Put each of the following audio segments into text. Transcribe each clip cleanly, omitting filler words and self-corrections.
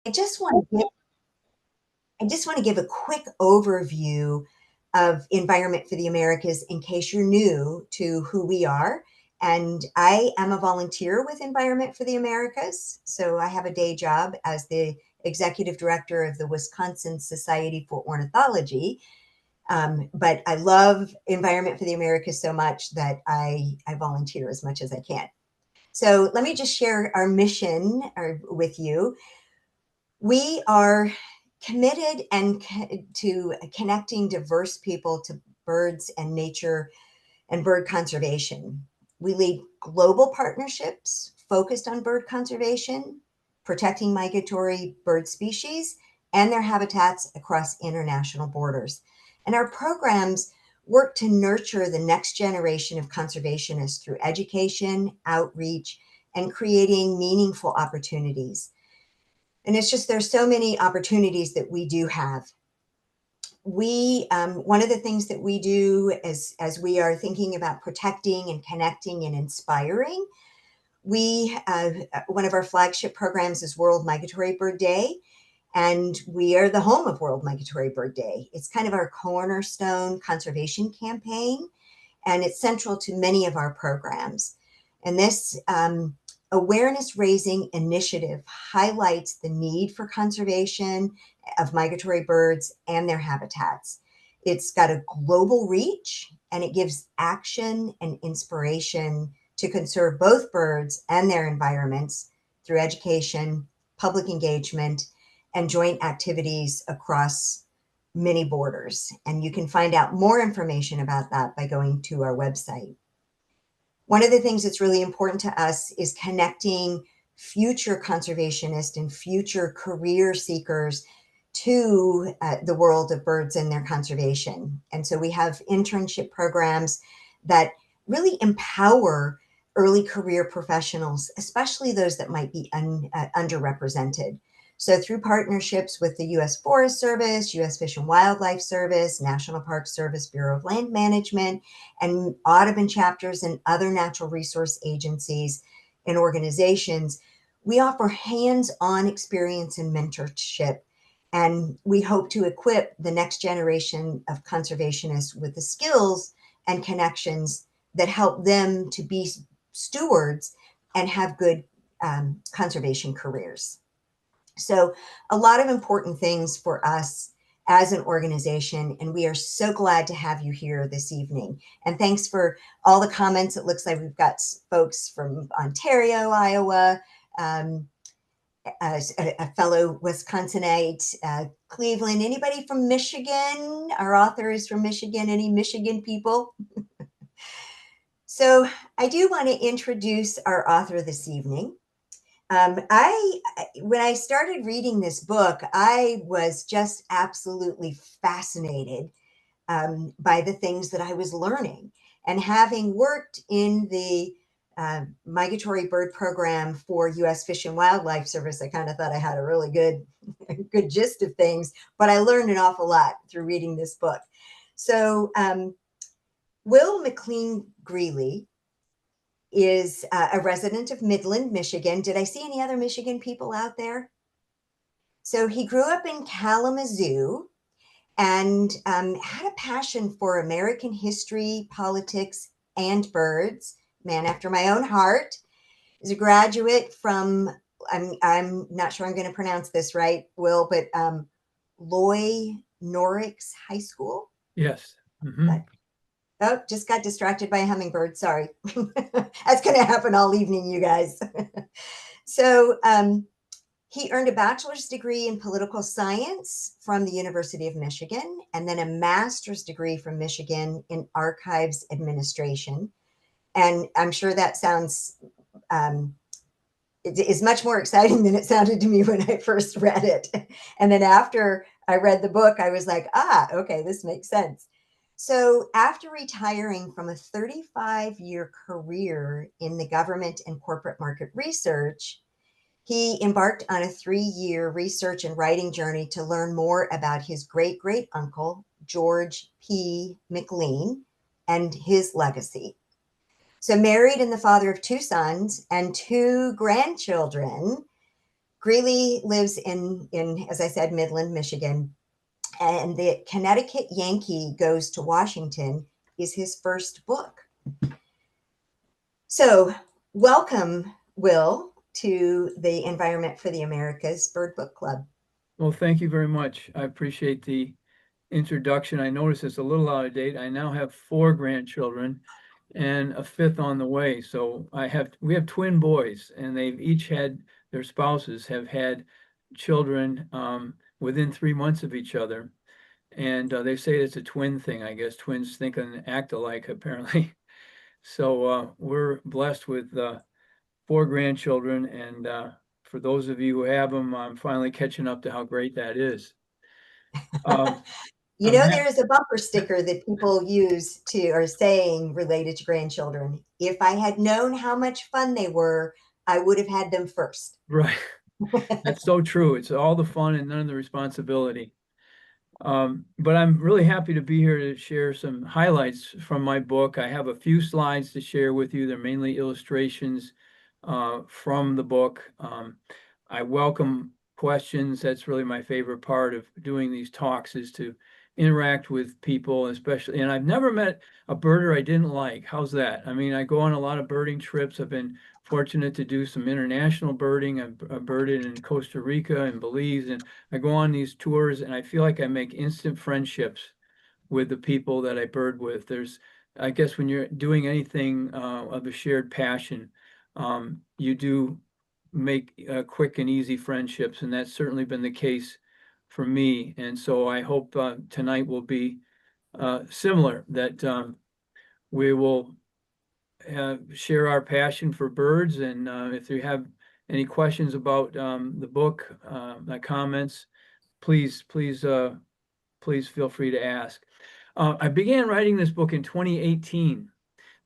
I just want to give I just want to give a quick overview of Environment for the Americas in case you're new to who we are. And I am a volunteer with Environment for the Americas. So I have a day job as the executive director of the Wisconsin Society for Ornithology. But I love Environment for the Americas so much that I volunteer as much as I can. So let me just share our mission with you. We are committed to connecting diverse people to birds and nature and bird conservation. We lead global partnerships focused on bird conservation, protecting migratory bird species and their habitats across international borders. And our programs work to nurture the next generation of conservationists through education, outreach, and creating meaningful opportunities. And it's just, there's so many opportunities that we do have. One of the things that we do as we are thinking about protecting and connecting and inspiring, one of our flagship programs is World Migratory Bird Day, and we are the home of World Migratory Bird Day. It's kind of our cornerstone conservation campaign, and it's central to many of our programs. And this awareness raising initiative highlights the need for conservation of migratory birds and their habitats. It's got a global reach, and it gives action and inspiration to conserve both birds and their environments through education, public engagement, and joint activities across many borders. And you can find out more information about that by going to our website. One of the things that's really important to us is connecting future conservationists and future career seekers to the world of birds and their conservation. And so we have internship programs that really empower early career professionals, especially those that might be underrepresented. So through partnerships with the U.S. Forest Service, U.S. Fish and Wildlife Service, National Park Service, Bureau of Land Management, and Audubon chapters and other natural resource agencies and organizations, we offer hands-on experience and mentorship. And we hope to equip the next generation of conservationists with the skills and connections that help them to be stewards and have good conservation careers. So a lot of important things for us as an organization, and we are so glad to have you here this evening. And thanks for all the comments. It looks like we've got folks from Ontario, Iowa, a fellow Wisconsinite, Cleveland, anybody from Michigan? Our author is from Michigan. Any Michigan people? So I do want to introduce our author this evening. When I started reading this book, I was just absolutely fascinated by the things that I was learning. And having worked in the migratory bird program for U.S. Fish and Wildlife Service, I kind of thought I had a really good gist of things, but I learned an awful lot through reading this book. So Will McLean Greeley is a resident of Midland, Michigan. Did I see any other Michigan people out there? So he grew up in Kalamazoo and had a passion for American history, politics, and birds. Man after my own heart. He's a graduate from, I'm not sure I'm going to pronounce this right, Will, but Loy Norix High School? Yes. Mm-hmm. Oh, just got distracted by a hummingbird. Sorry. That's going to happen all evening, you guys. So he earned a bachelor's degree in political science from the University of Michigan, and then a master's degree from Michigan in archives administration. And I'm sure that sounds is much more exciting than it sounded to me when I first read it. And then after I read the book, I was like, okay, this makes sense. So after retiring from a 35-year career in the government and corporate market research, he embarked on a 3-year research and writing journey to learn more about his great-great-uncle, George P. McLean, and his legacy. So married and the father of 2 sons and 2 grandchildren, Greeley lives in, as I said, Midland, Michigan, and the Connecticut Yankee Goes to Washington is his first book. So, welcome, Will, to the Environment for the Americas Bird Book Club. Well, thank you very much. I appreciate the introduction. I notice it's a little out of date. I now have 4 grandchildren and a 5th on the way. So we have twin boys, and they've each had, their spouses have had children within 3 months of each other. And they say it's a twin thing, I guess. Twins think and act alike, apparently. So we're blessed with 4 grandchildren, and for those of you who have them, I'm finally catching up to how great that is. You know, there is a bumper sticker that people use to, or saying related to grandchildren. If I had known how much fun they were, I would have had them first. Right. That's so true. It's all the fun and none of the responsibility. But I'm really happy to be here to share some highlights from my book. I have a few slides to share with you. They're mainly illustrations from the book. I welcome questions. That's really my favorite part of doing these talks, is to interact with people, especially. And I've never met a birder I didn't like. How's that? I mean, I go on a lot of birding trips. I've been fortunate to do some international birding. I've birded in Costa Rica and Belize, and I go on these tours, and I feel like I make instant friendships with the people that I bird with. I guess when you're doing anything of a shared passion, you do make quick and easy friendships, and that's certainly been the case for me. And so I hope tonight will be similar, that we will share our passion for birds. And if you have any questions about the book, comments, please feel free to ask. I began writing this book in 2018.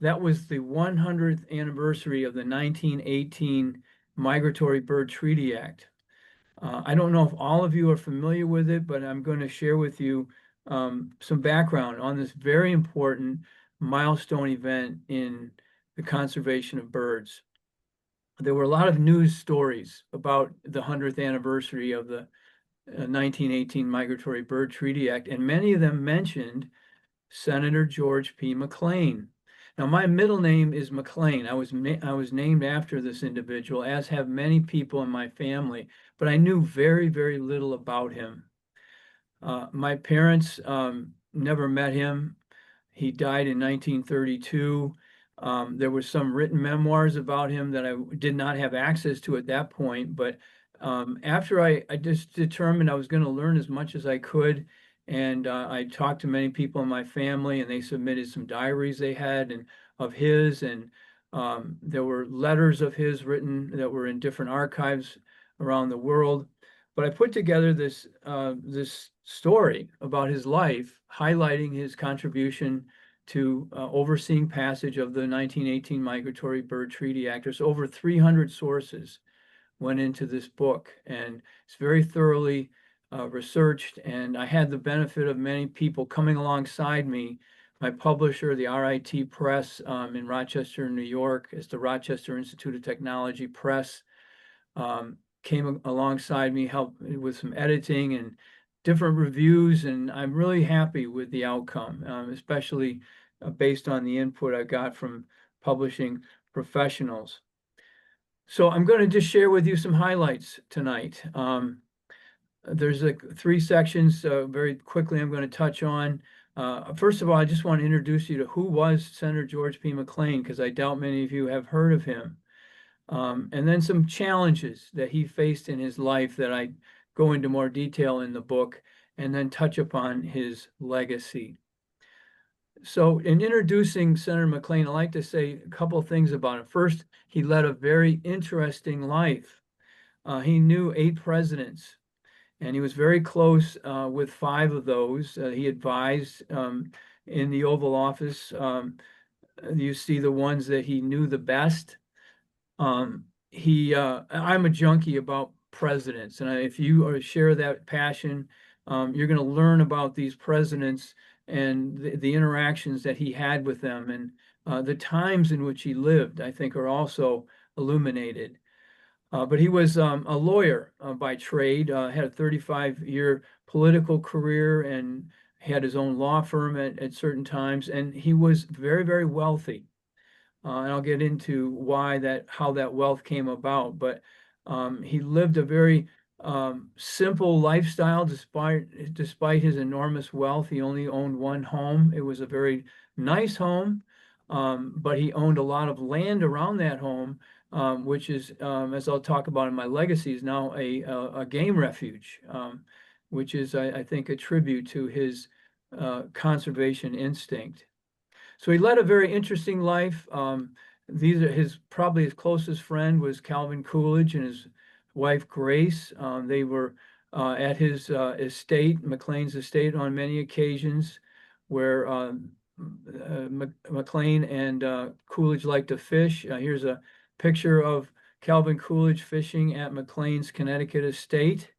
That was the 100th anniversary of the 1918 Migratory Bird Treaty Act. I don't know if all of you are familiar with it, but I'm going to share with you some background on this very important milestone event in the conservation of birds. There were a lot of news stories about the 100th anniversary of the 1918 Migratory Bird Treaty Act, and many of them mentioned Senator George P. McLean. Now, my middle name is McLean. I was named after this individual, as have many people in my family, but I knew very, very little about him. My parents never met him. He died in 1932. There were some written memoirs about him that I did not have access to at that point, but after I just determined I was going to learn as much as I could, and I talked to many people in my family, and they submitted some diaries they had and of his, and there were letters of his written that were in different archives around the world. But I put together this story about his life, highlighting his contribution to overseeing passage of the 1918 Migratory Bird Treaty Act. There's over 300 sources went into this book, and it's very thoroughly researched. And I had the benefit of many people coming alongside me. My publisher, the RIT Press in Rochester, New York, is the Rochester Institute of Technology Press, came alongside me, helped with some editing and different reviews, and I'm really happy with the outcome, especially based on the input I got from publishing professionals. So I'm going to just share with you some highlights tonight. There's 3 sections very quickly I'm going to touch on. First of all, I just want to introduce you to who was Senator George P. McLean, because I doubt many of you have heard of him. And then some challenges that he faced in his life that I go into more detail in the book, and then touch upon his legacy. So in introducing Senator McLean, I'd like to say a couple of things about him. First, he led a very interesting life. He knew 8 presidents, and he was very close with 5 of those. He advised in the Oval Office. You see the ones that he knew the best. I'm a junkie about presidents, and if you share that passion, you're going to learn about these presidents and the interactions that he had with them, and the times in which he lived, I think, are also illuminated. But he was a lawyer by trade, had a 35-year political career and had his own law firm at certain times. And he was very, very wealthy. And I'll get into how that wealth came about. But he lived a very simple lifestyle despite his enormous wealth. He only owned one home. It was a very nice home, but he owned a lot of land around that home, which is, as I'll talk about in my legacy, is now a game refuge, which is, I think, a tribute to his conservation instinct. So he led a very interesting life. These are probably his closest friend was Calvin Coolidge and his wife Grace. They were at his estate, McLean's estate, on many occasions, where McLean and Coolidge liked to fish. Here's a picture of Calvin Coolidge fishing at McLean's Connecticut estate.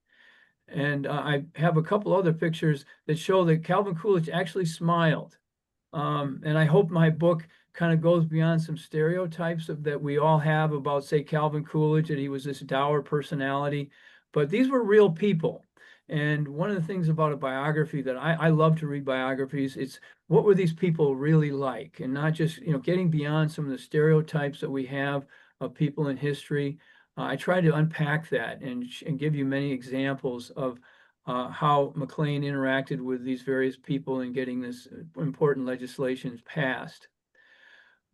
And I have a couple other pictures that show that Calvin Coolidge actually smiled. And I hope my book kind of goes beyond some stereotypes that we all have about, say, Calvin Coolidge, that he was this dour personality. But these were real people. And one of the things about a biography that I love to read biographies, it's what were these people really like? And not just, getting beyond some of the stereotypes that we have of people in history. I try to unpack that and give you many examples of how McLean interacted with these various people in getting this important legislation passed.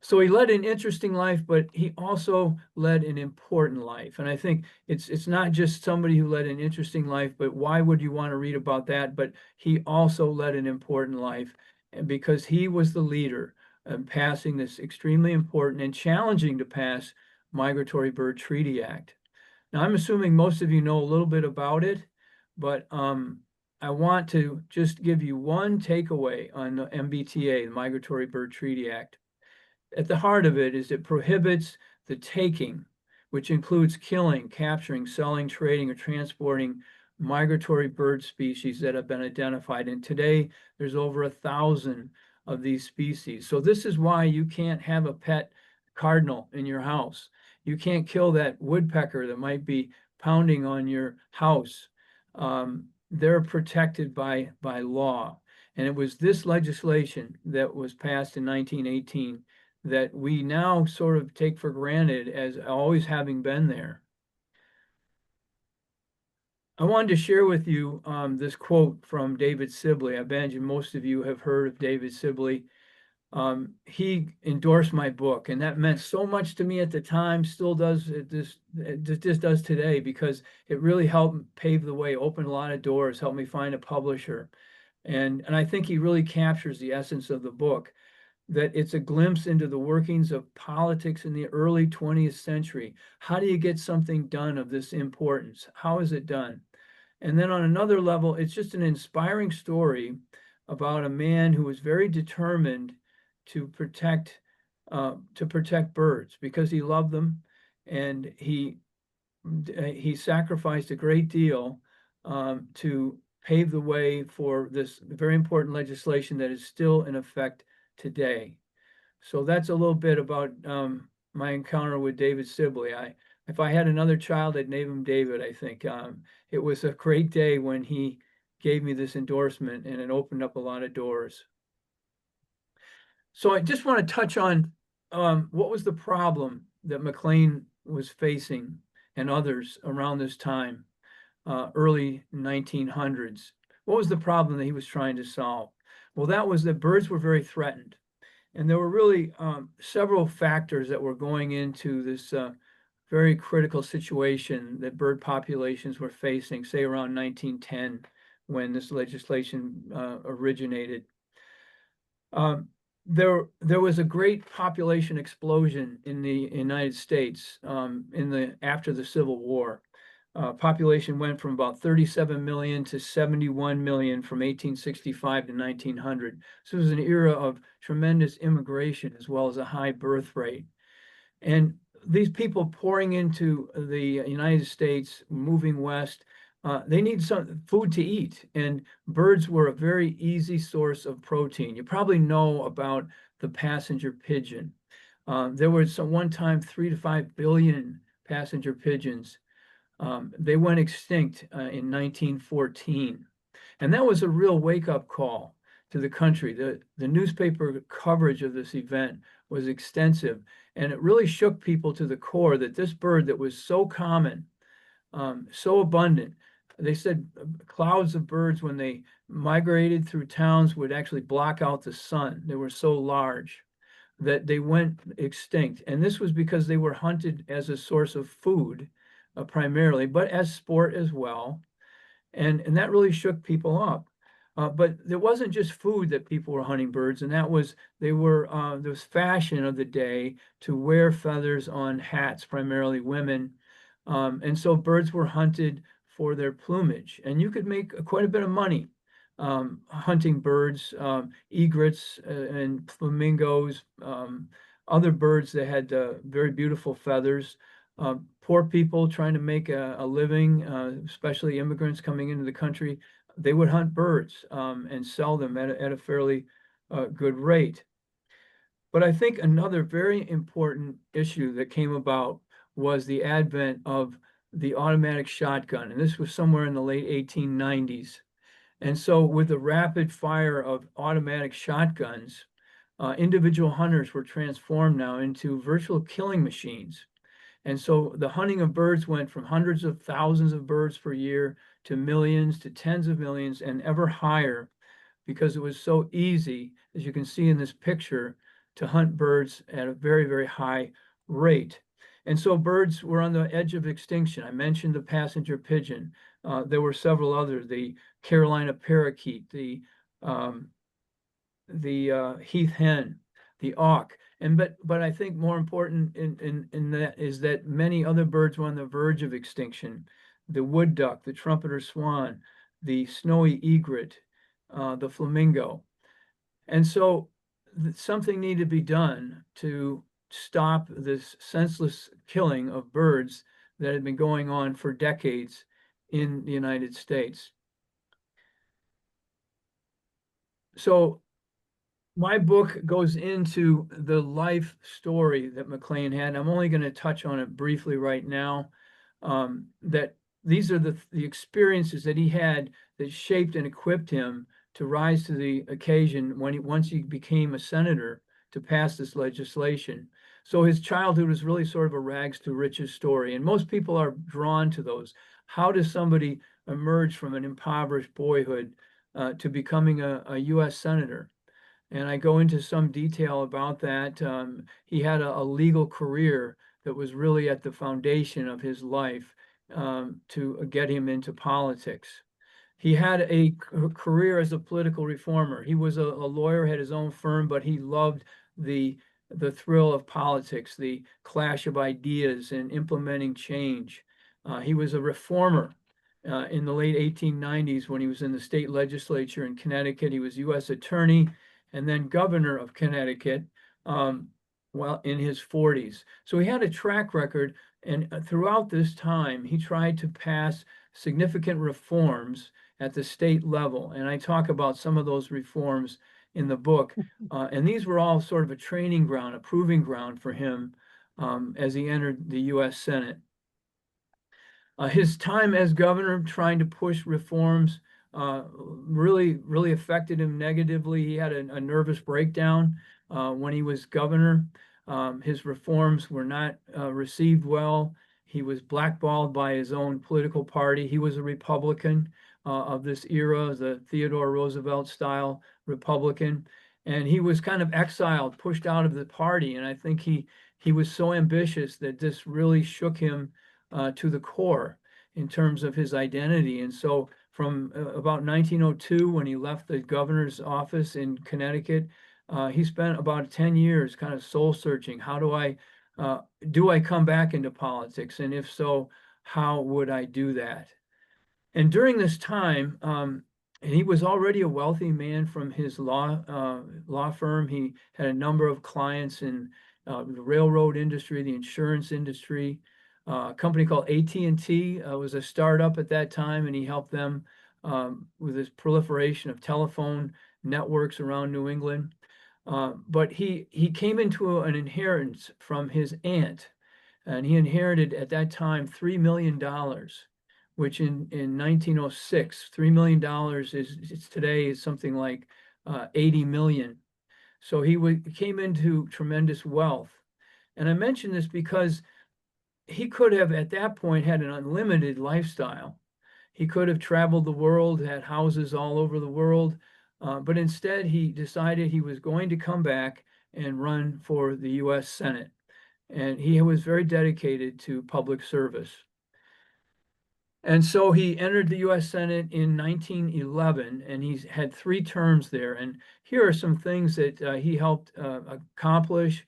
So he led an interesting life, but he also led an important life. And I think it's not just somebody who led an interesting life, but why would you want to read about that? But he also led an important life, and because he was the leader in passing this extremely important and challenging to pass Migratory Bird Treaty Act. Now, I'm assuming most of you know a little bit about it, but I want to just give you one takeaway on the MBTA, the Migratory Bird Treaty Act. At the heart of it is it prohibits the taking, which includes killing, capturing, selling, trading, or transporting migratory bird species that have been identified. And today, there's over 1,000 of these species. So this is why you can't have a pet cardinal in your house. You can't kill that woodpecker that might be pounding on your house. They're protected by law. And it was this legislation that was passed in 1918 that we now sort of take for granted as always having been there. I wanted to share with you this quote from David Sibley. I imagine most of you have heard of David Sibley. He endorsed my book, and that meant so much to me at the time, still does, it just does today, because it really helped pave the way, opened a lot of doors, helped me find a publisher. And I think he really captures the essence of the book, that it's a glimpse into the workings of politics in the early 20th century. How do you get something done of this importance? How is it done? And then on another level, it's just an inspiring story about a man who was very determined to protect birds because he loved them, and he sacrificed a great deal to pave the way for this very important legislation that is still in effect today. So that's a little bit about my encounter with David Sibley. If I had another child, I'd name him David, I think. It was a great day when he gave me this endorsement, and it opened up a lot of doors. So I just want to touch on what was the problem that McLean was facing and others around this time, early 1900s. What was the problem that he was trying to solve? Well, that was that birds were very threatened. And there were really several factors that were going into this very critical situation that bird populations were facing, say around 1910, when this legislation originated. There was a great population explosion in the United States after the Civil War. Population went from about 37 million to 71 million from 1865 to 1900. So it was an era of tremendous immigration as well as a high birth rate. And these people pouring into the United States, moving west, they need some food to eat, and birds were a very easy source of protein. You probably know about the passenger pigeon. There was one time 3 to 5 billion passenger pigeons. They went extinct in 1914. And that was a real wake-up call to the country. The newspaper coverage of this event was extensive, and it really shook people to the core that this bird that was so common, so abundant, they said clouds of birds, when they migrated through towns, would actually block out the sun. They were so large that they went extinct. And this was because they were hunted as a source of food, primarily, but as sport as well. And that really shook people up. But there wasn't just food that people were hunting birds, and that was there was fashion of the day to wear feathers on hats, primarily women. And so birds were hunted for their plumage, and you could make quite a bit of money hunting birds, egrets and flamingos, other birds that had very beautiful feathers. Poor people trying to make a living, especially immigrants coming into the country, they would hunt birds and sell them at a fairly good rate. But I think another very important issue that came about was the advent of the automatic shotgun. And this was somewhere in the late 1890s. And so with the rapid fire of automatic shotguns, individual hunters were transformed now into virtual killing machines. And so the hunting of birds went from hundreds of thousands of birds per year to millions, to tens of millions, and ever higher, because it was so easy, as you can see in this picture, to hunt birds at a very, very high rate. And so birds were on the edge of extinction. I mentioned the passenger pigeon. There were several others, the Carolina parakeet, the heath hen, the auk. But I think more important in that is that many other birds were on the verge of extinction. The wood duck, the trumpeter swan, the snowy egret, the flamingo. And so something needed to be done to stop this senseless killing of birds that had been going on for decades in the United States. So my book goes into the life story that McLean had. I'm only going to touch on it briefly right now. That these are the experiences that he had that shaped and equipped him to rise to the occasion once he became a senator to pass this legislation. So his childhood was really sort of a rags to riches story, and most people are drawn to those. How does somebody emerge from an impoverished boyhood to becoming a U.S. senator? And I go into some detail about that. He had a legal career that was really at the foundation of his life to get him into politics. He had a career as a political reformer. He was a lawyer, had his own firm, but he loved the thrill of politics, the clash of ideas and implementing change. He was a reformer. In the late 1890s, when he was in the state legislature in Connecticut, he was U.S. attorney and then governor of Connecticut while in his 40s. So he had a track record, and throughout this time, he tried to pass significant reforms at the state level. And I talk about some of those reforms in the book. And these were all sort of a training ground, a proving ground for him as he entered the U.S. Senate. His time as governor trying to push reforms really affected him negatively. He had a nervous breakdown when he was governor. His reforms were not received well. He was blackballed by his own political party. He was a Republican of this era, the Theodore Roosevelt style Republican. And he was kind of exiled, pushed out of the party. And I think he was so ambitious that this really shook him to the core in terms of his identity. And so from about 1902, when he left the governor's office in Connecticut, he spent about 10 years kind of soul searching. How do I come back into politics? And if so, how would I do that? And during this time, he was already a wealthy man from his law firm. He had a number of clients in the railroad industry, the insurance industry. A company called AT&T was a startup at that time, and he helped them with this proliferation of telephone networks around New England. But he came into an inheritance from his aunt. and he inherited at that time $3 million, which in 1906, $3 million is today is something like 80 million. So he came into tremendous wealth. And I mention this because he could have at that point had an unlimited lifestyle. He could have traveled the world, had houses all over the world, but instead he decided he was going to come back and run for the U.S. Senate. And he was very dedicated to public service. And so he entered the U.S. Senate in 1911, and he's had 3 terms there. And here are some things that he helped accomplish,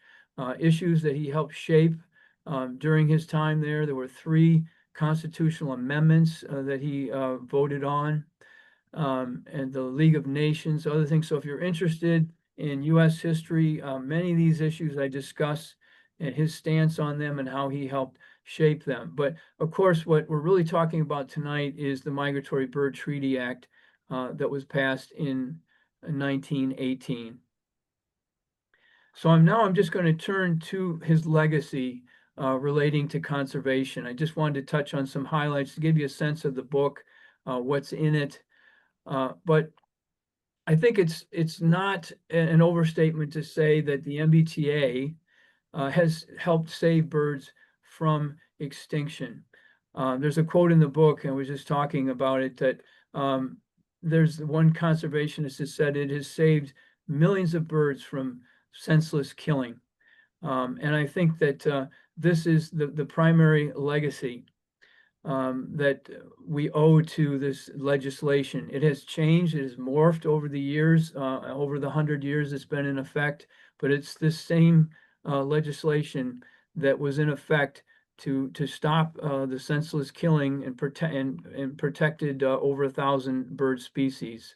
issues that he helped shape during his time there. There were 3 constitutional amendments that he voted on, and the League of Nations, other things. So if you're interested in U.S. history, many of these issues I discuss and his stance on them and how he helped shape them. But of course, what we're really talking about tonight is the Migratory Bird Treaty Act that was passed in 1918. So I'm just going to turn to his legacy relating to conservation. I just wanted to touch on some highlights to give you a sense of the book, what's in it. But I think it's not an overstatement to say that the MBTA has helped save birds from extinction. There's a quote in the book, and I was just talking about it, that there's one conservationist that said it has saved millions of birds from senseless killing. And I think that this is the primary legacy that we owe to this legislation. It has changed, it has morphed over the years, over the 100 years it's been in effect, but it's this same legislation that was in effect to stop the senseless killing and protected over 1,000 bird species.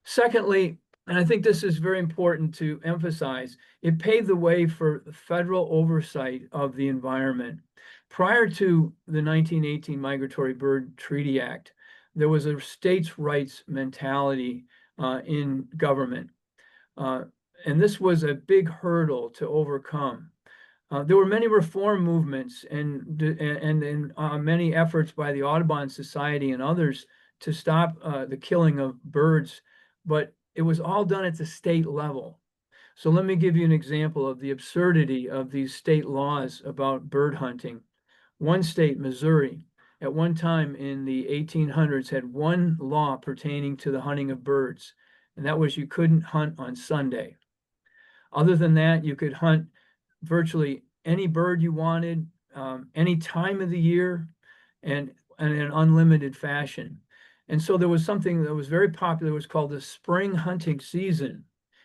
Secondly, and I think this is very important to emphasize, it paved the way for federal oversight of the environment. Prior to the 1918 Migratory Bird Treaty Act, there was a states' rights mentality in government. And this was a big hurdle to overcome. There were many reform movements and many efforts by the Audubon Society and others to stop the killing of birds, but it was all done at the state level. So let me give you an example of the absurdity of these state laws about bird hunting. One state, Missouri, at one time in the 1800s had one law pertaining to the hunting of birds, and that was you couldn't hunt on Sunday. Other than that, you could hunt virtually any bird you wanted, any time of the year, and in an unlimited fashion. And so there was something that was very popular, it was called the spring hunting season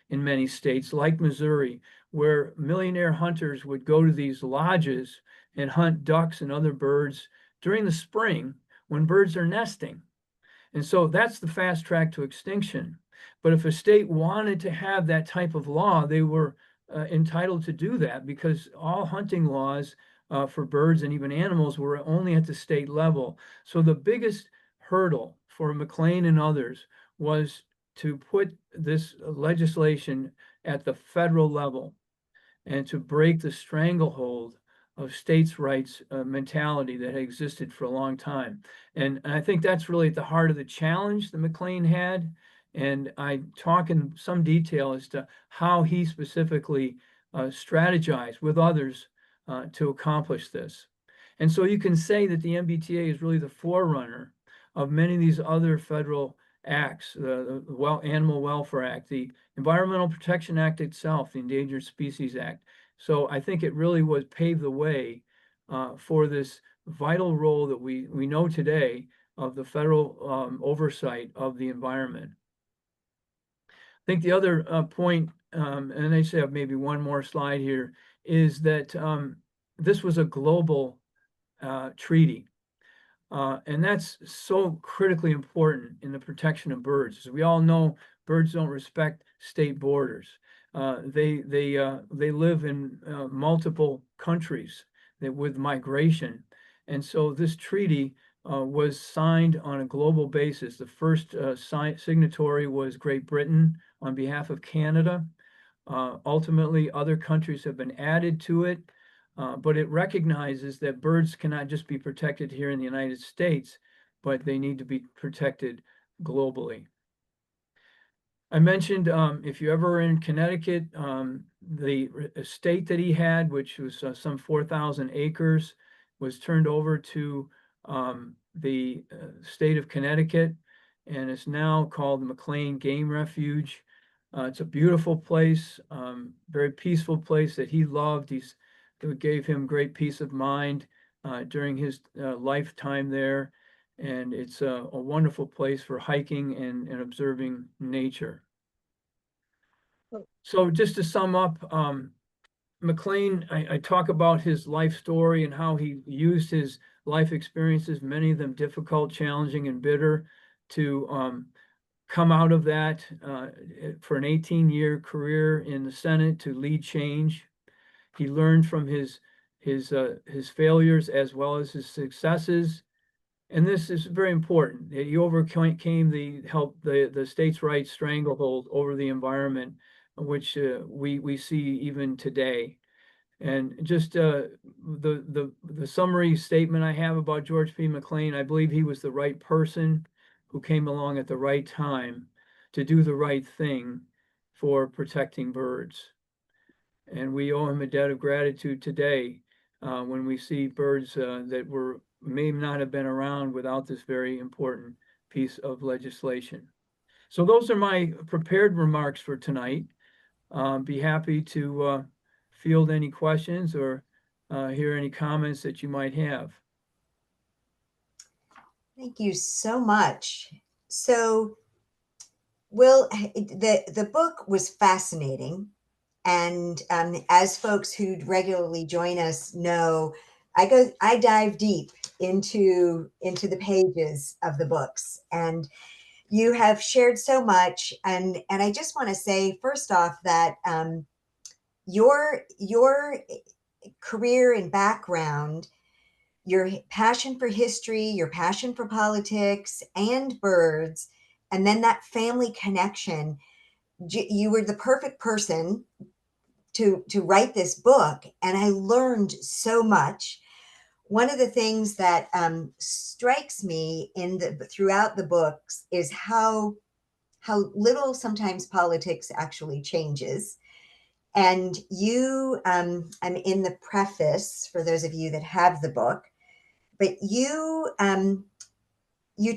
in many states, like Missouri, where millionaire hunters would go to these lodges and hunt ducks and other birds during the spring when birds are nesting. And so that's the fast track to extinction. But if a state wanted to have that type of law, they were entitled to do that, because all hunting laws for birds and even animals were only at the state level. So the biggest hurdle for McLean and others was to put this legislation at the federal level and to break the stranglehold of states' rights mentality that had existed for a long time. And I think that's really at the heart of the challenge that McLean had. And I talk in some detail as to how he specifically strategized with others to accomplish this. And so you can say that the MBTA is really the forerunner of many of these other federal acts, the Animal Welfare Act, the Environmental Protection Act itself, the Endangered Species Act. So I think it really was paved the way for this vital role that we know today of the federal oversight of the environment. I think the other point, and I say have maybe one more slide here, is that this was a global treaty. And that's so critically important in the protection of birds. As we all know, birds don't respect state borders. They live in multiple countries with migration. And so this treaty was signed on a global basis. The first signatory was Great Britain on behalf of Canada. Ultimately, other countries have been added to it. but it recognizes that birds cannot just be protected here in the United States, but they need to be protected globally. I mentioned if you ever are in Connecticut, the estate that he had, which was some 4,000 acres, was turned over to the state of Connecticut, and it's now called the McLean Game Refuge. It's a beautiful place, very peaceful place that he loved. It gave him great peace of mind during his lifetime there. And it's a wonderful place for hiking and observing nature. So just to sum up, McLean, I talk about his life story and how he used his life experiences, many of them difficult, challenging, and bitter, to come out of that for an 18-year career in the Senate to lead change. He learned from his failures as well as his successes. And this is very important. He overcame the states' rights stranglehold over the environment, which we see even today. And just the summary statement I have about George P. McLean, I believe he was the right person who came along at the right time to do the right thing for protecting birds. And we owe him a debt of gratitude today when we see birds that may not have been around without this very important piece of legislation. So those are my prepared remarks for tonight. Be happy to field any questions or hear any comments that you might have. Thank you so much. So, Will, the book was fascinating. And as folks who regularly join us know, I dive deep into the pages of the books, and you have shared so much. And I just want to say, first off, that your career and background, your passion for history, your passion for politics and birds, and then that family connection, you were the perfect person to write this book, and I learned so much. One of the things that strikes me throughout the books is how little sometimes politics actually changes. And I'm in the preface for those of you that have the book, but you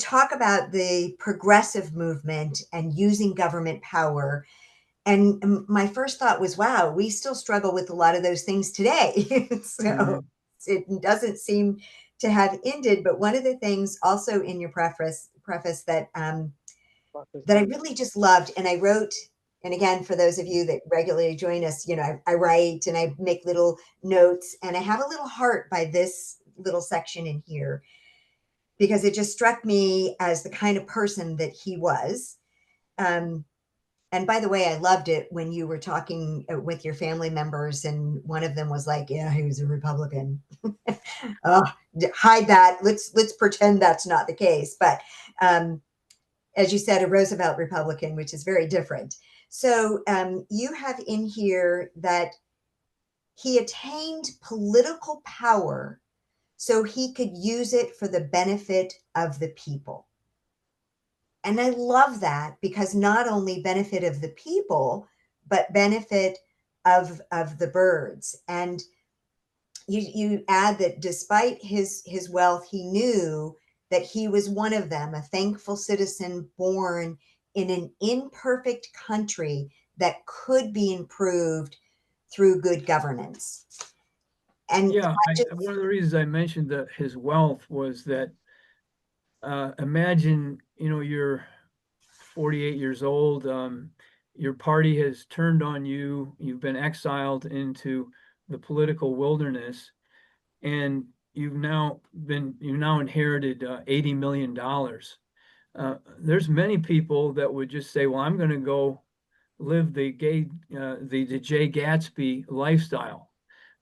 talk about the progressive movement and using government power. And my first thought was, wow, we still struggle with a lot of those things today. So it doesn't seem to have ended. But one of the things also in your preface that that I really just loved, and I wrote, and again, for those of you that regularly join us, I write and I make little notes, and I have a little heart by this little section in here because it just struck me as the kind of person that he was. And by the way, I loved it when you were talking with your family members, and one of them was like, "Yeah, he was a Republican." Oh, hide that. Let's pretend that's not the case. But as you said, a Roosevelt Republican, which is very different. So you have in here that he attained political power so he could use it for the benefit of the people. And I love that, because not only benefit of the people, but benefit of the birds. And you add that despite his wealth, he knew that he was one of them, a thankful citizen born in an imperfect country that could be improved through good governance. And yeah, one of the reasons I mentioned his wealth was that imagine, you're 48 years old, your party has turned on you, you've been exiled into the political wilderness, and you've now inherited $80 million. There's many people that would just say, well, I'm going to go live the Jay Gatsby lifestyle.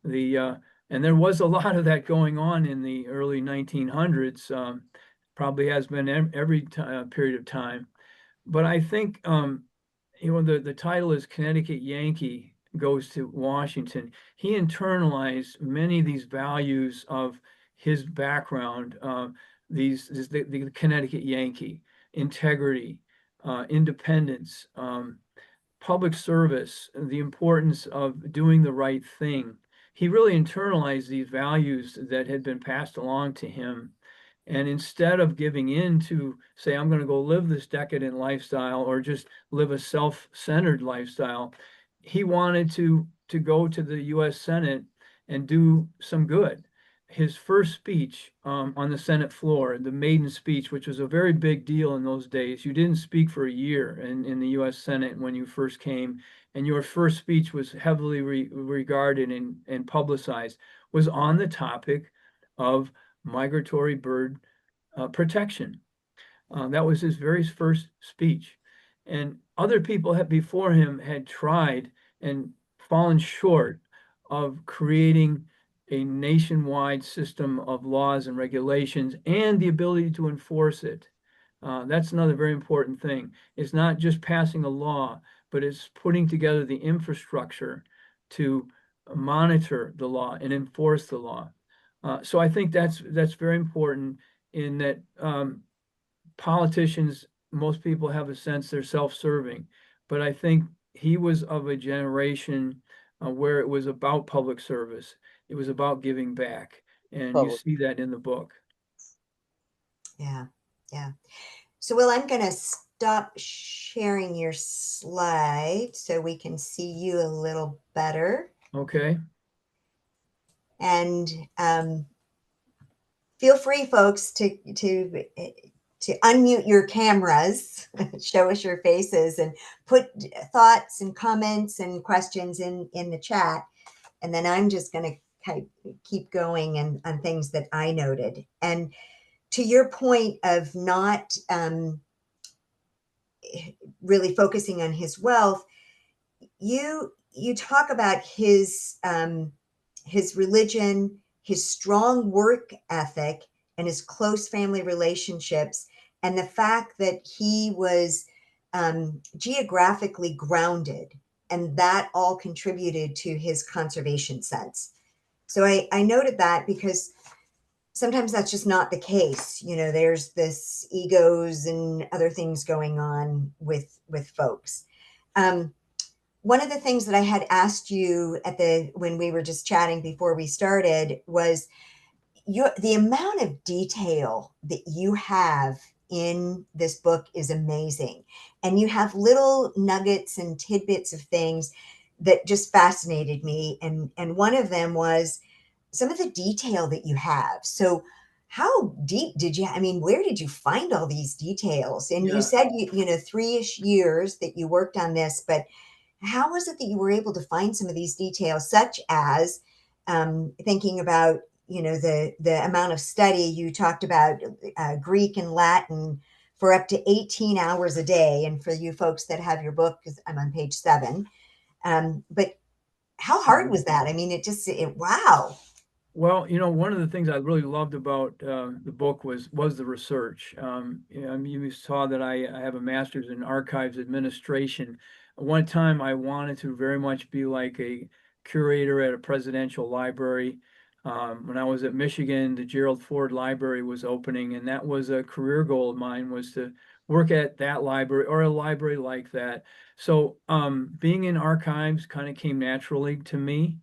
And there was a lot of that going on in the early 1900s. Probably has been every period of time. But I think, the title is Connecticut Yankee. goes to Washington, he internalized many of these values of his background, the Connecticut Yankee, integrity, independence, public service, the importance of doing the right thing. He really internalized these values that had been passed along to him. And instead of giving in to say, I'm going to go live this decadent lifestyle or just live a self-centered lifestyle, he wanted to go to the US Senate and do some good. His first speech on the Senate floor, the maiden speech, which was a very big deal in those days. You didn't speak for a year in the US Senate when you first came, and your first speech was heavily regarded and publicized, was on the topic of migratory bird protection. That was his very first speech. And other people before him had tried and fallen short of creating a nationwide system of laws and regulations and the ability to enforce it. That's another very important thing. It's not just passing a law, but it's putting together the infrastructure to monitor the law and enforce the law. So I think that's very important in that politicians, most people have a sense they're self-serving, but I think he was of a generation where it was about public service. It was about giving back, and you Public. see that in the book. Yeah, yeah. So, Will, I'm going to stop sharing your slide so we can see you a little better. Okay. And feel free, folks, to unmute your cameras, show us your faces, and put thoughts and comments and questions in the chat. And then I'm just going to kind of keep going on things that I noted. And to your point of not really focusing on his wealth, you talk about his religion, his strong work ethic, and his close family relationships, and the fact that he was geographically grounded, and that all contributed to his conservation sense. So I noted that because sometimes that's just not the case. You know, there's this egos and other things going on with folks. One of the things that I had asked you when we were just chatting before we started was the amount of detail that you have in this book is amazing. And you have little nuggets and tidbits of things that just fascinated me. And one of them was some of the detail that you have. So how deep did you, where did you find all these details? And you said, you know, 3-ish years that you worked on this, but how was it that you were able to find some of these details, such as thinking about, you know, the amount of study you talked about, Greek and Latin for up to 18 hours a day. And for you folks that have your book, because I'm on page 7, but how hard was that? I mean, wow. Well, you know, one of the things I really loved about the book was the research. You know, you saw that I have a master's in archives administration. One time I wanted to very much be like a curator at a presidential library. When I was at Michigan, the Gerald Ford Library was opening, and that was a career goal of mine, was to work at that library or a library like that. So being in archives kind of came naturally to me.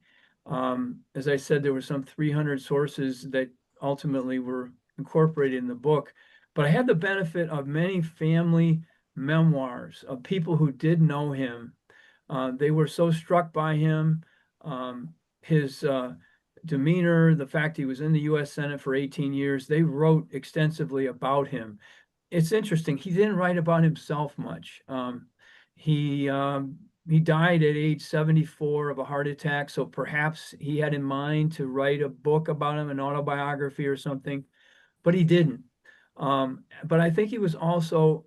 As I said, there were some 300 sources that ultimately were incorporated in the book, but I had the benefit of many family memoirs of people who did know him. They were so struck by him, his demeanor, the fact he was in the US Senate for 18 years. They wrote extensively about him. It's interesting, he didn't write about himself much. He died at age 74 of a heart attack, so perhaps he had in mind to write a book about him, an autobiography or something, but he didn't. But I think he was also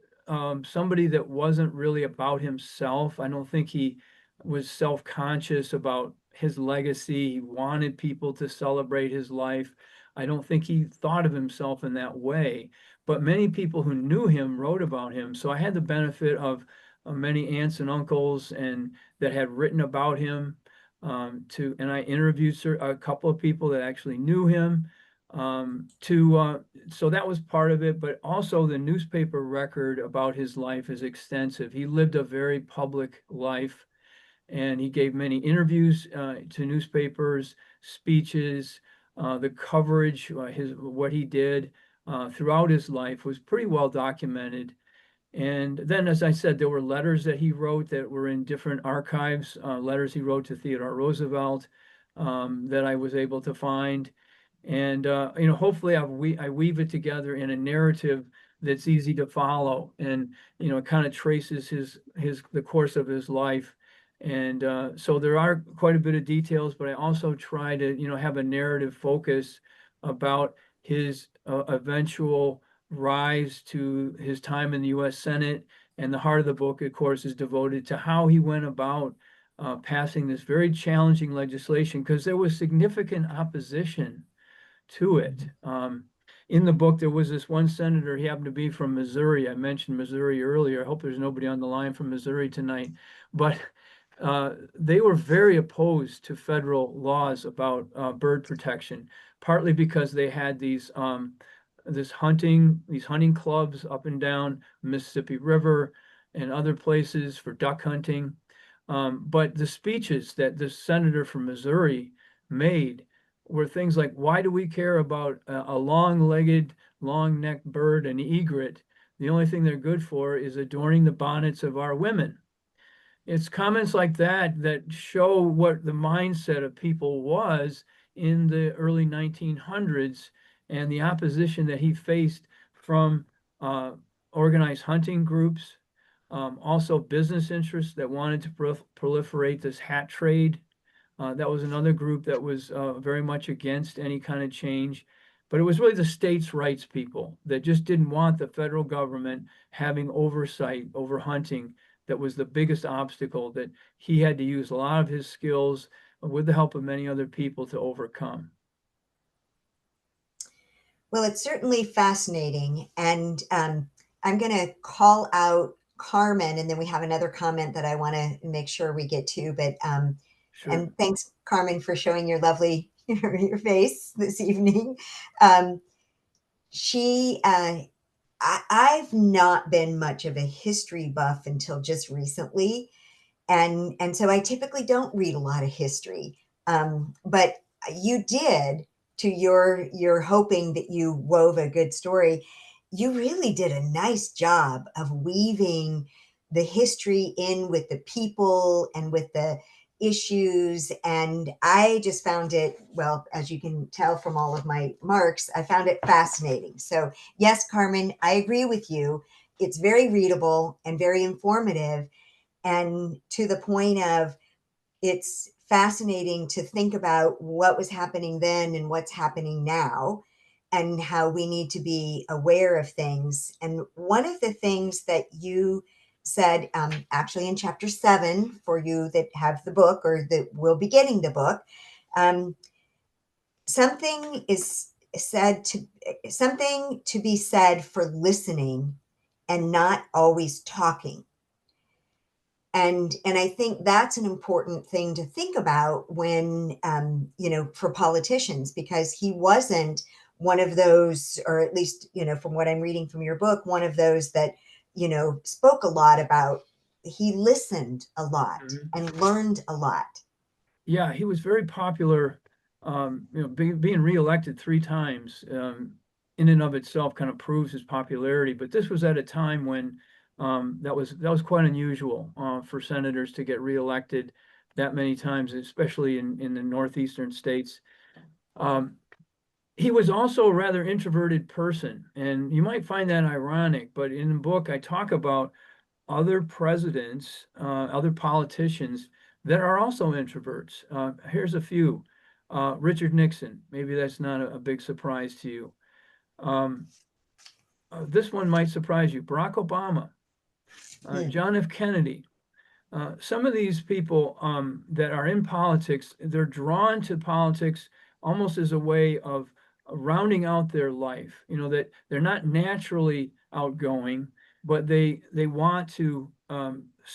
somebody that wasn't really about himself. I don't think he was self-conscious about his legacy. He wanted people to celebrate his life. I don't think he thought of himself in that way, but many people who knew him wrote about him. So I had the benefit of many aunts and uncles and that had written about him. And I interviewed a couple of people that actually knew him. So that was part of it, but also the newspaper record about his life is extensive. He lived a very public life, and he gave many interviews to newspapers, speeches, the coverage, what he did throughout his life was pretty well documented. And then, as I said, there were letters that he wrote that were in different archives, letters he wrote to Theodore Roosevelt that I was able to find. And hopefully I weave it together in a narrative that's easy to follow, and it kind of traces the course of his life. And so there are quite a bit of details, but I also try to have a narrative focus about his eventual rise to his time in the U.S. Senate. And the heart of the book, of course, is devoted to how he went about passing this very challenging legislation, because there was significant opposition to it. In the book, there was this one senator, he happened to be from Missouri. I mentioned Missouri earlier. I hope there's nobody on the line from Missouri tonight. But they were very opposed to federal laws about bird protection, partly because they had these hunting clubs up and down Mississippi River and other places for duck hunting. But the speeches that the senator from Missouri made were things like, why do we care about a long-legged, long-necked bird, an egret? The only thing they're good for is adorning the bonnets of our women. It's comments like that that show what the mindset of people was in the early 1900s, and the opposition that he faced from organized hunting groups, also business interests that wanted to proliferate this hat trade. That was another group that was very much against any kind of change. But it was really the states' rights people that just didn't want the federal government having oversight over hunting. That was the biggest obstacle that he had to use a lot of his skills with the help of many other people to overcome. Well, it's certainly fascinating. And I'm going to call out Carmen, and then we have another comment that I want to make sure we get to. But Sure. and thanks, Carmen, for showing your lovely your face this evening. Um, I've not been much of a history buff until just recently, and so I typically don't read a lot of history. But you did, to your hoping that you wove a good story. You really did a nice job of weaving the history in with the people and with the issues. And I just found it, well, as you can tell from all of my marks, I found it fascinating. So yes, Carmen, I agree with you. It's very readable and very informative, and to the point of, it's fascinating to think about what was happening then and what's happening now, and how we need to be aware of things. And one of the things that you said, actually in chapter 7, for you that have the book or that will be getting the book, um, something is something to be said for listening and not always talking. And I think that's an important thing to think about when for politicians, because he wasn't one of those, or at least from what I'm reading from your book, one of those that spoke a lot about. He listened a lot Mhm. and learned a lot. Yeah, he was very popular. Being reelected 3 times in and of itself kind of proves his popularity. But this was at a time when that was quite unusual for senators to get reelected that many times, especially in the northeastern states. Um, he was also a rather introverted person, and you might find that ironic. But in the book, I talk about other presidents, other politicians that are also introverts. Here's a few. Richard Nixon, maybe that's not a big surprise to you. Um, this one might surprise you. Barack Obama, Hmm. John F. Kennedy. Some of these people that are in politics, they're drawn to politics almost as a way of rounding out their life. That they're not naturally outgoing, but they want to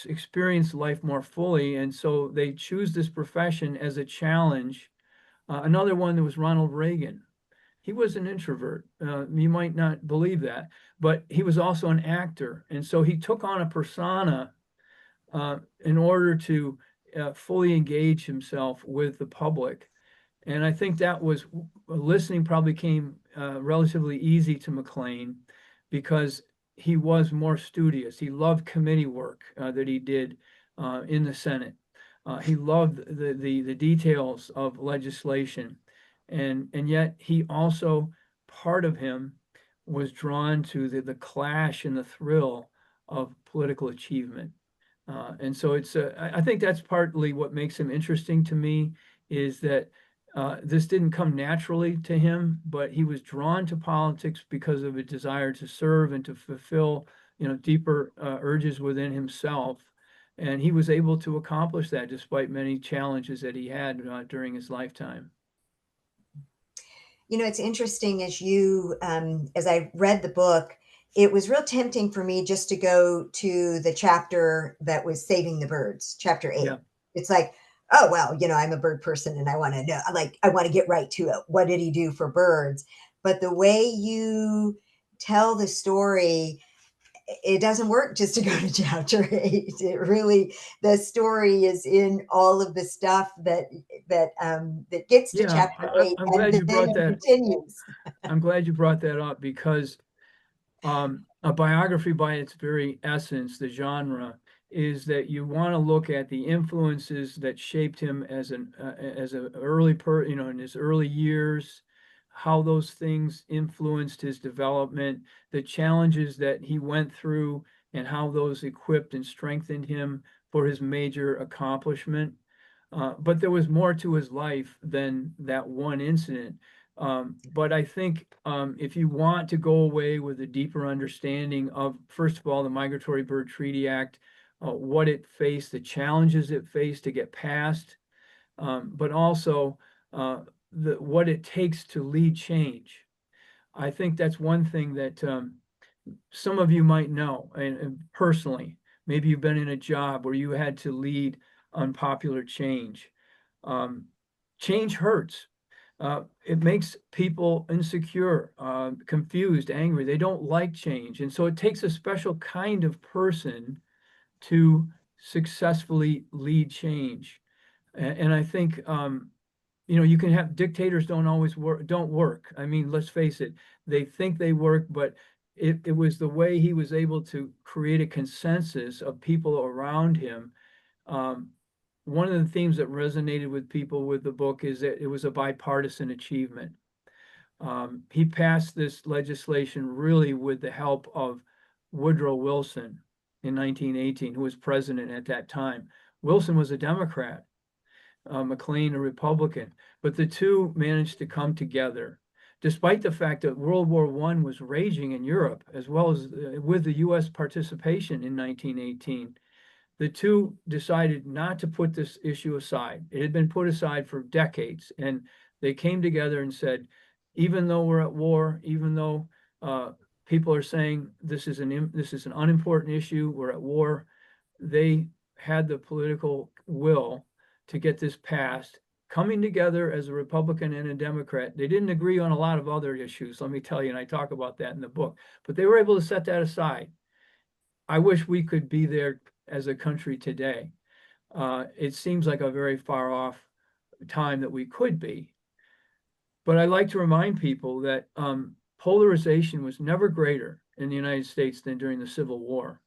experience life more fully, and so they choose this profession as a challenge. Another one that was Ronald Reagan. He was an introvert. You might not believe that, but he was also an actor, and so he took on a persona in order to fully engage himself with the public. And I think that was listening probably came relatively easy to McLean because he was more studious. He loved committee work that he did in the Senate. He loved the details of legislation, and yet he also, part of him was drawn to the clash and the thrill of political achievement. And so I think that's partly what makes him interesting to me, is that this didn't come naturally to him, but he was drawn to politics because of a desire to serve and to fulfill, deeper urges within himself. And he was able to accomplish that despite many challenges that he had during his lifetime. It's interesting as I read the book, it was real tempting for me just to go to the chapter that was saving the birds, chapter 8. Yeah. It's like, oh, well, I'm a bird person and I want to know, I want to get right to it. What did he do for birds? But the way you tell the story, it doesn't work just to go to chapter 8. It really, the story is in all of the stuff that gets to Yeah, chapter 8 I'm and glad you then brought that. continues. I'm glad you brought that up because a biography, by its very essence, the genre, is that you want to look at the influences that shaped him as an in his early years, how those things influenced his development, the challenges that he went through, and how those equipped and strengthened him for his major accomplishment. But there was more to his life than that one incident. But I think if you want to go away with a deeper understanding of, first of all, the Migratory Bird Treaty Act, what it faced, the challenges it faced to get past, but also what it takes to lead change. I think that's one thing that some of you might know, and personally, maybe you've been in a job where you had to lead unpopular change. Um, Change hurts. It makes people insecure, confused, angry. They don't like change. And so it takes a special kind of person to successfully lead change. And I think, you can have dictators don't work. I mean, let's face it, they think they work, but it was the way he was able to create a consensus of people around him. Um, One of the themes that resonated with people with the book is that it was a bipartisan achievement. He passed this legislation really with the help of Woodrow Wilson in 1918, who was president at that time. Wilson was a Democrat, McLean a Republican, but the two managed to come together, despite the fact that World War I was raging in Europe, as well as with the U.S. participation in 1918. The two decided not to put this issue aside. It had been put aside for decades, and they came together and said, even though we're at war, even though people are saying this is an unimportant issue, we're at war, they had the political will to get this passed, coming together as a Republican and a Democrat. They didn't agree on a lot of other issues, let me tell you, and I talk about that in the book, but they were able to set that aside. I wish we could be there as a country today. It seems like a very far off time that we could be. But I like to remind people that polarization was never greater in the United States than during the Civil War.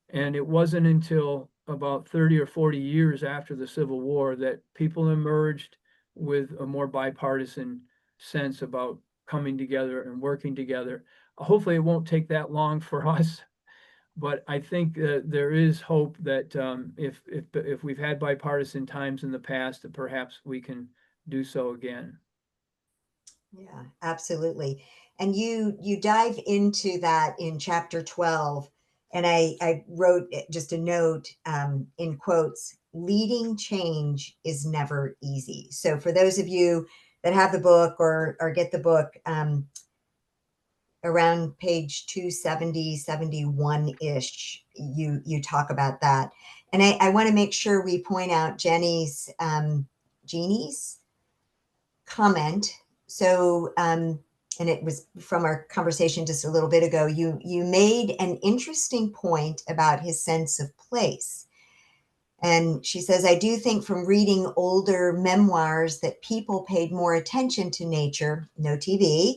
And it wasn't until about 30 or 40 years after the Civil War that people emerged with a more bipartisan sense about coming together and working together. Hopefully, it won't take that long for us. But I think there is hope that if we've had bipartisan times in the past, that perhaps we can do so again. Yeah, absolutely. And you dive into that in chapter 12. And I wrote just a note in quotes: leading change is never easy. So for those of you that have the book or get the book, around page 270, 71-ish, you talk about that. And I want to make sure we point out Jeannie's comment. So, and it was from our conversation just a little bit ago, you made an interesting point about his sense of place. And she says, I do think from reading older memoirs that people paid more attention to nature, no TV,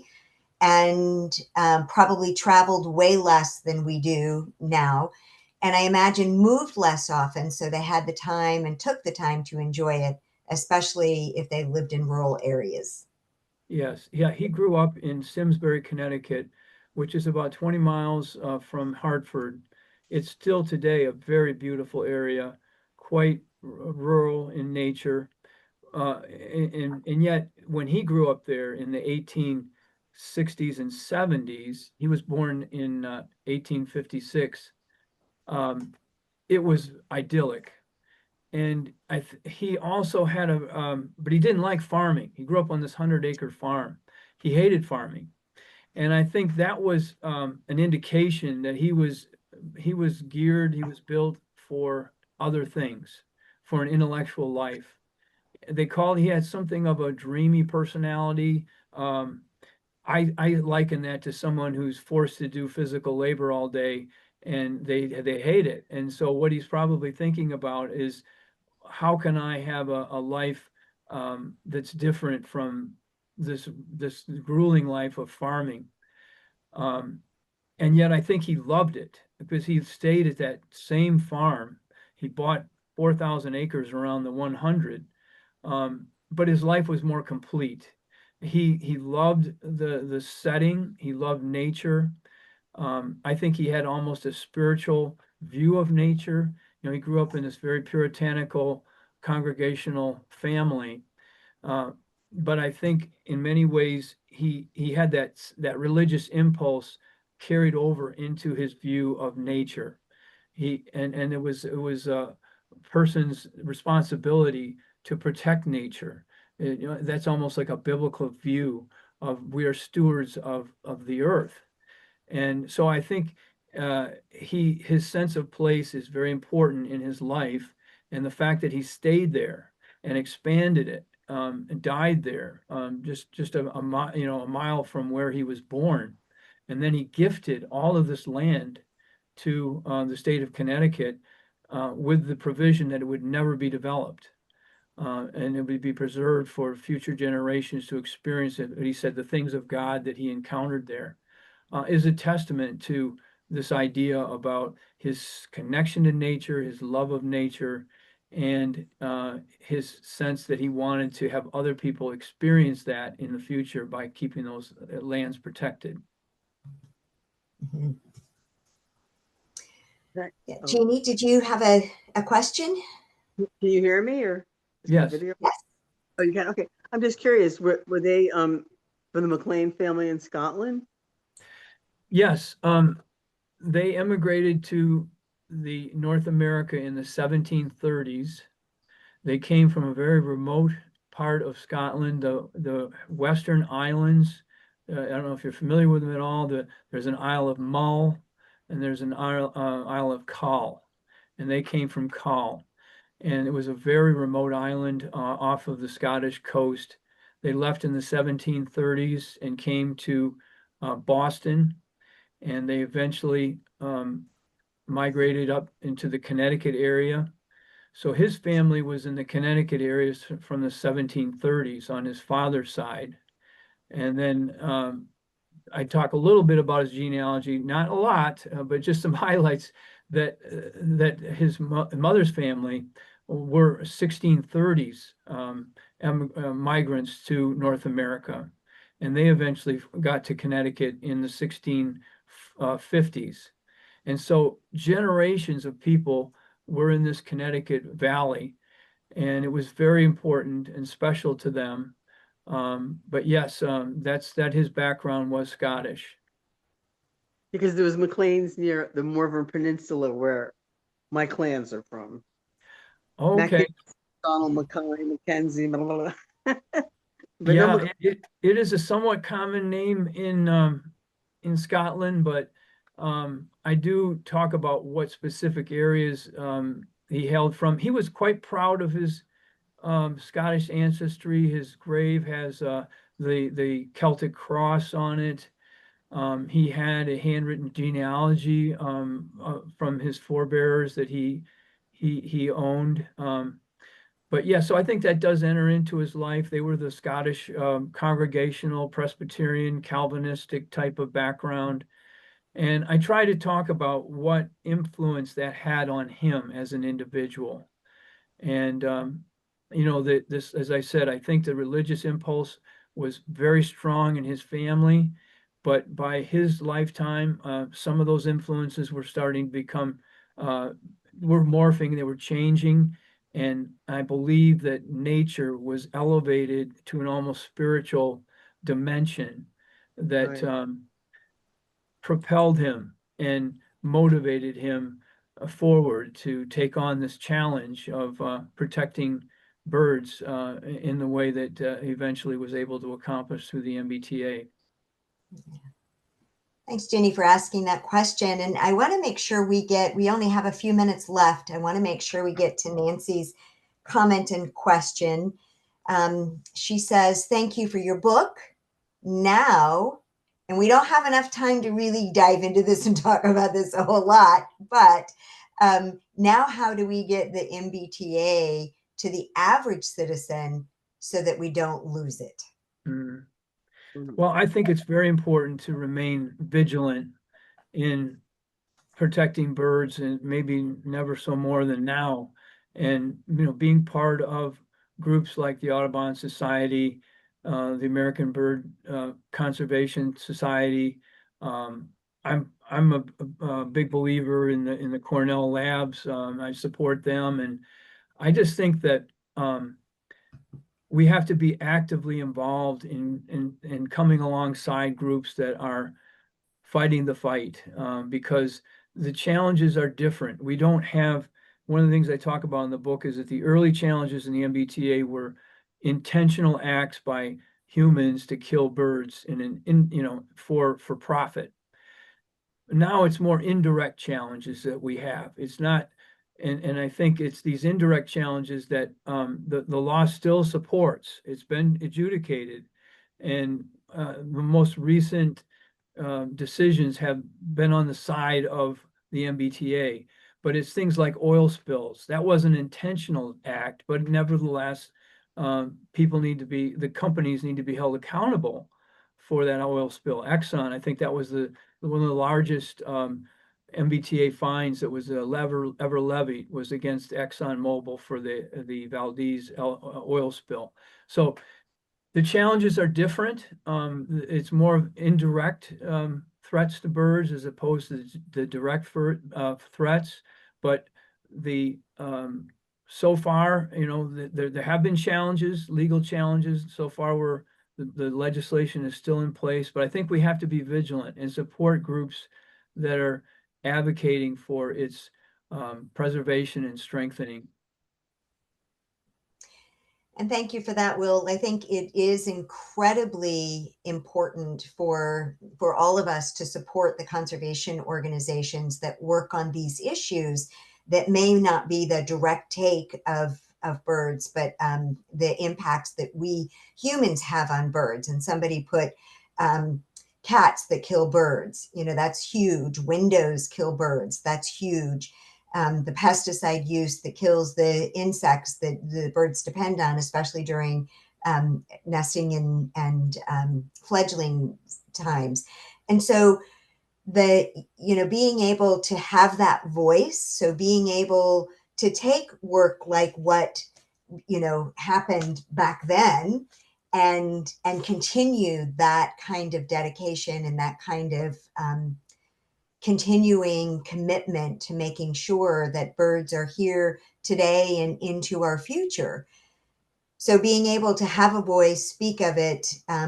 and probably traveled way less than we do now. And I imagine moved less often, so they had the time and took the time to enjoy it, especially if they lived in rural areas. Yes, yeah, he grew up in Simsbury, Connecticut, which is about 20 miles from Hartford. It's still today a very beautiful area, quite rural in nature. And yet, when he grew up there in the 1860s and 70s, he was born in 1856. It was idyllic. And he also had but he didn't like farming. He grew up on this 100-acre farm. He hated farming. And I think that was an indication that he was built for other things, for an intellectual life. He had something of a dreamy personality. I liken that to someone who's forced to do physical labor all day and they hate it. And so what he's probably thinking about is, how can I have a life that's different from this grueling life of farming? And yet I think he loved it because he stayed at that same farm. He bought 4,000 acres around the 100, but his life was more complete. He loved the setting. He loved nature. I think he had almost a spiritual view of nature. You know, he grew up in this very puritanical congregational family. But I think in many ways he had that religious impulse carried over into his view of nature. And it was a person's responsibility to protect nature. You know, that's almost like a biblical view of we are stewards of the earth. And so I think his sense of place is very important in his life, and the fact that he stayed there and expanded it and died there, just a mile from where he was born, and then he gifted all of this land to the state of Connecticut with the provision that it would never be developed. And it would be preserved for future generations to experience it. He said the things of God that he encountered there is a testament to this idea about his connection to nature, his love of nature, and his sense that he wanted to have other people experience that in the future by keeping those lands protected. Mm-hmm. Right. Yeah. Jeannie, did you have a question? Can you hear me, or is my Yes. video? Yes. Oh, you can. Okay. I'm just curious. Were they from the McLean family in Scotland? Yes. They immigrated to the North America in the 1730s. They came from a very remote part of Scotland, the Western Islands. I don't know if you're familiar with them at all. There's an Isle of Mull and there's an Isle of Coll, and they came from Coll. And it was a very remote island off of the Scottish coast. They left in the 1730s and came to Boston, and they eventually migrated up into the Connecticut area. So his family was in the Connecticut areas from the 1730s on his father's side. And then I talk a little bit about his genealogy, not a lot, but just some highlights that his mother's family were 1630s migrants to North America. And they eventually got to Connecticut in the 1650s. And so generations of people were in this Connecticut Valley, and it was very important and special to them. But yes, that his background was Scottish. Because there was McLean's near the Morvan Peninsula where my clans are from. Okay. Donald, McCoy, Mackenzie, blah, blah, blah. But Yeah, no, it is a somewhat common name in in Scotland, but I do talk about what specific areas he hailed from. He was quite proud of his Scottish ancestry. His grave has the Celtic cross on it. He had a handwritten genealogy from his forebears that he owned. But yeah, so I think that does enter into his life. They were the Scottish Congregational, Presbyterian, Calvinistic type of background. And I try to talk about what influence that had on him as an individual. And, this, as I said, I think the religious impulse was very strong in his family, but by his lifetime, some of those influences were starting to become, were morphing, they were changing. And I believe that nature was elevated to an almost spiritual dimension that Right. Propelled him and motivated him forward to take on this challenge of protecting birds in the way that eventually was able to accomplish through the MBTA. Thanks, Jenny, for asking that question. And I want to make sure we only have a few minutes left. I want to make sure we get to Nancy's comment and question. She says, thank you for your book. Now, and we don't have enough time to really dive into this and talk about this a whole lot, but now how do we get the MBTA to the average citizen so that we don't lose it? Mm. Mhm. Well, I think it's very important to remain vigilant in protecting birds, and maybe never so more than now. And, being part of groups like the Audubon Society, the American Bird Conservation Society. I'm a big believer in the Cornell labs. I support them, and I just think that we have to be actively involved in coming alongside groups that are fighting the fight, because the challenges are different. We don't have, one of the things I talk about in the book is that the early challenges in the MBTA were intentional acts by humans to kill birds for profit. Now it's more indirect challenges that we have. It's not, and I think it's these indirect challenges that the law still supports. It's been adjudicated, and the most recent decisions have been on the side of the MBTA, but it's things like oil spills. That was an intentional act, but nevertheless, the companies need to be held accountable for that oil spill. Exxon, I think that was one of the largest MBTA fines that was ever levied was against ExxonMobil for the Valdez oil spill. So the challenges are different. It's more of indirect threats to birds as opposed to the direct threats. But so far, there have been challenges, legal challenges. So far, the legislation is still in place. But I think we have to be vigilant and support groups that are advocating for its preservation and strengthening. And thank you for that, Will. I think it is incredibly important for all of us to support the conservation organizations that work on these issues that may not be the direct take of birds, but the impacts that we humans have on birds. And somebody put cats that kill birds, that's huge. Windows kill birds, that's huge. The pesticide use that kills the insects that the birds depend on, especially during nesting and fledgling times. And so being able to have that voice, so being able to take work like what, happened back then and continue that kind of dedication and that kind of continuing commitment to making sure that birds are here today and into our future. So being able to have a voice, speak of it,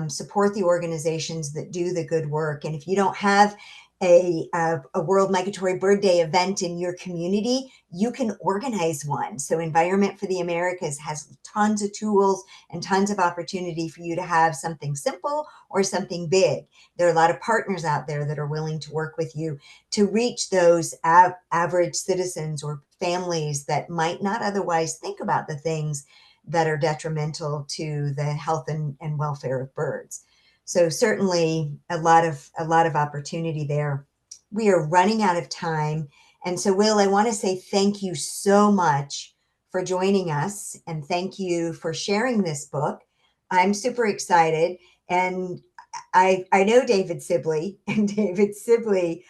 support the organizations that do the good work. And if you don't have a World Migratory Bird Day event in your community, you can organize one. So Environment for the Americas has tons of tools and tons of opportunity for you to have something simple or something big. There are a lot of partners out there that are willing to work with you to reach those average citizens or families that might not otherwise think about the things that are detrimental to the health and welfare of birds. So certainly a lot of opportunity there. We are running out of time. And so, Will, I want to say thank you so much for joining us, and thank you for sharing this book. I'm super excited. And I know David Sibley, and David Sibley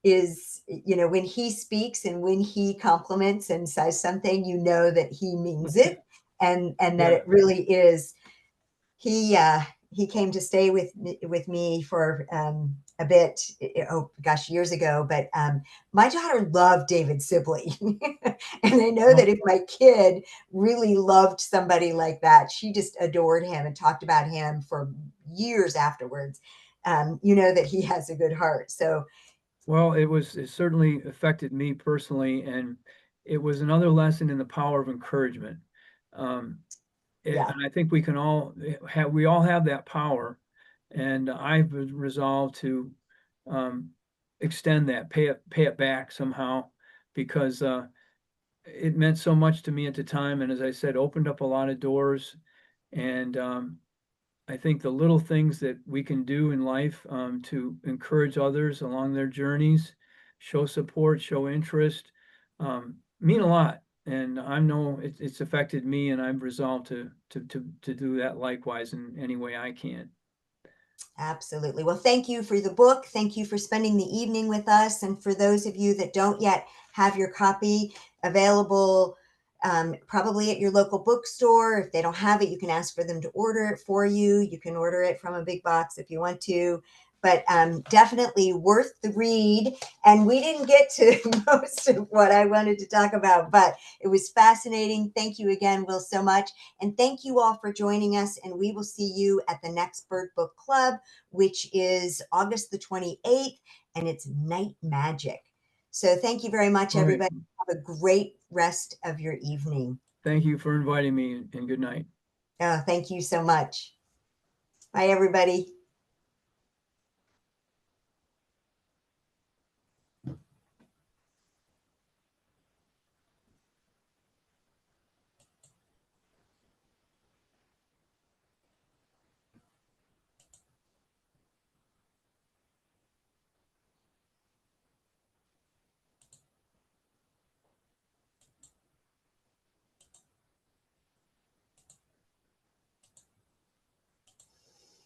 is, you know, when he speaks and when he compliments and says something, you know that he means it, and that Yeah. it really is. He came to stay with me for a bit, oh gosh, years ago. But my daughter loved David Sibley, and I know that if my kid really loved somebody like that, she just adored him and talked about him for years afterwards. You know that he has a good heart. So Well, it certainly affected me personally, and it was another lesson in the power of encouragement. Um, yeah, and I think we can all we all have that power, and I've resolved to um, extend that, pay it back somehow, because it meant so much to me at the time, and as I said, opened up a lot of doors. And I think the little things that we can do in life to encourage others along their journeys, show support, show interest, mean a lot. And I know it's affected me, and I've resolved to do that likewise in any way I can. absolutely. Well, thank you for the book. Thank you for spending the evening with us. And for those of you that don't yet have your copy available, probably at your local bookstore. If they don't have it, you can ask for them to order it for you. You can order it from a big box if you want to. But definitely worth the read. And we didn't get to most of what I wanted to talk about, but it was fascinating. Thank you again, Will, so much. And thank you all for joining us. And we will see you at the next Bird Book Club, which is August the 28th, and it's Night Magic. So thank you very much, All right. everybody. Have a great rest of your evening. Thank you for inviting me, and good night. Oh, thank you so much. Bye, everybody.